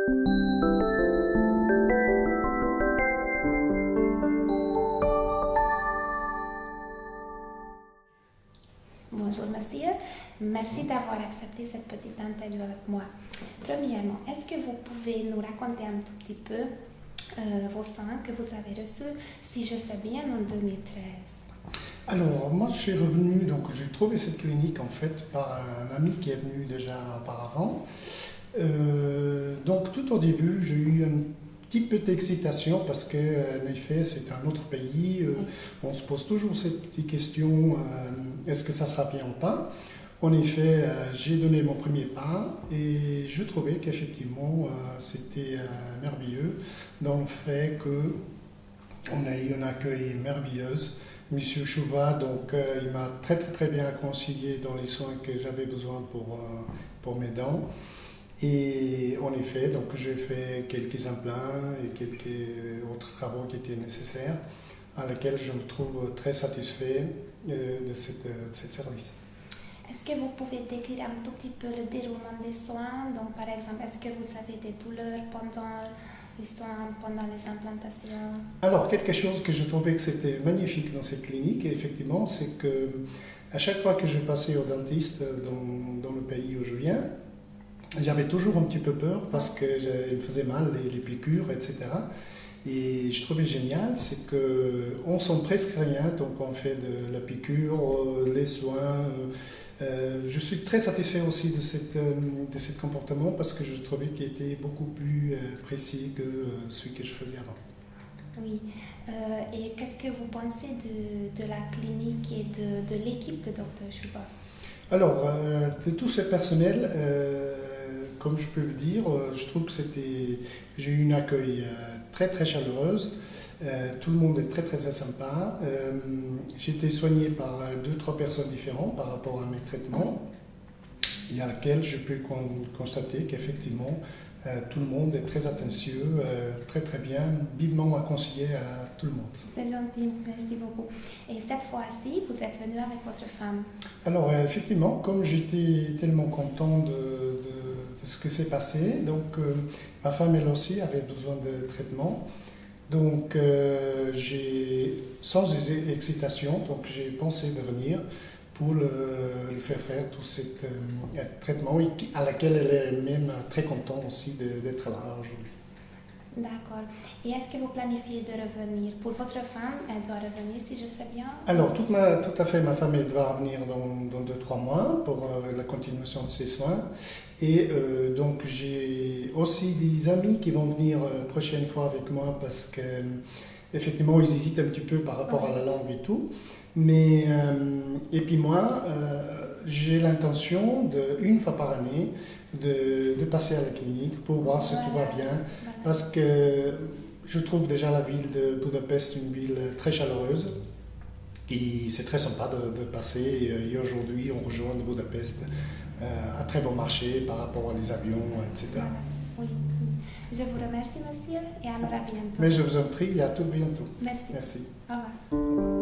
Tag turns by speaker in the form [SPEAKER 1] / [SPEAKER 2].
[SPEAKER 1] Bonjour monsieur, merci d'avoir accepté cette petite interview avec moi. Premièrement, est-ce que vous pouvez nous raconter un tout petit peu vos soins que vous avez reçus, si je sais bien, en 2013?
[SPEAKER 2] Alors, moi je suis revenu, donc j'ai trouvé cette clinique en fait par un ami qui est venu déjà auparavant. Donc tout au début, j'ai eu un petit peu d'excitation parce que, en effet, c'est un autre pays. On se pose toujours cette petite question, est-ce que ça sera bien ou pas? En effet, j'ai donné mon premier pas et je trouvais qu'effectivement c'était merveilleux dans le fait qu'on a eu un accueil merveilleux. Monsieur Chouva, donc il m'a très bien conseillé dans les soins que j'avais besoin pour mes dents. Et en effet, donc j'ai fait quelques implants et quelques autres travaux qui étaient nécessaires, à laquelle je me trouve très satisfait de ce service.
[SPEAKER 1] Est-ce que vous pouvez décrire un tout petit peu le déroulement des soins? Donc par exemple, est-ce que vous avez des douleurs pendant les soins, pendant les implantations?
[SPEAKER 2] Alors, quelque chose que je trouvais que c'était magnifique dans cette clinique, effectivement, c'est que à chaque fois que je passais au dentiste dans le pays où je viens, j'avais toujours un petit peu peur parce qu'il me faisait mal, les piqûres, etc. Et je trouvais génial, c'est qu'on ne sent presque rien, donc on fait de la piqûre, les soins. Je suis très satisfait aussi de ce comportement parce que je trouvais qu'il était beaucoup plus précis que celui que je faisais avant.
[SPEAKER 1] Oui. Et qu'est-ce que vous pensez de la clinique et de l'équipe de Dr Chouva?
[SPEAKER 2] Alors, de tout ce personnel, comme je peux le dire, je trouve que j'ai eu un accueil très chaleureux. Tout le monde est très sympa. J'ai été soigné par 2-3 personnes différentes par rapport à mes traitements, et à laquelle je peux constater qu'effectivement tout le monde est très attentionné, très bien, vivement à conseiller à tout le monde.
[SPEAKER 1] C'est gentil, merci beaucoup. Et cette fois-ci, vous êtes venu avec votre femme?
[SPEAKER 2] Alors effectivement, comme j'étais tellement content de ce qui s'est passé, donc ma femme elle aussi avait besoin de traitement. Donc sans excitation, donc j'ai pensé de venir pour le faire tout ce traitement à laquelle elle est même très contente aussi d'être là aujourd'hui.
[SPEAKER 1] D'accord. Et est-ce que vous planifiez de revenir? Pour votre femme, elle doit revenir, si je sais bien?
[SPEAKER 2] Alors, tout à fait, ma femme elle doit revenir dans 2-3 mois pour la continuation de ses soins. Et donc, j'ai aussi des amis qui vont venir prochaine fois avec moi parce que, effectivement, ils hésitent un petit peu par rapport à la langue et tout. Mais, et puis moi, j'ai l'intention une fois par année de passer à la clinique pour voir si tout va bien. Parce que je trouve déjà la ville de Budapest une ville très chaleureuse. Et c'est très sympa de passer. Et aujourd'hui, on rejoint Budapest, un très bon marché par rapport aux avions, etc.
[SPEAKER 1] Voilà. Oui. Je vous remercie, monsieur, et alors à bientôt.
[SPEAKER 2] Mais je vous en prie, à tout bientôt.
[SPEAKER 1] Merci.
[SPEAKER 2] Merci.
[SPEAKER 1] Au revoir.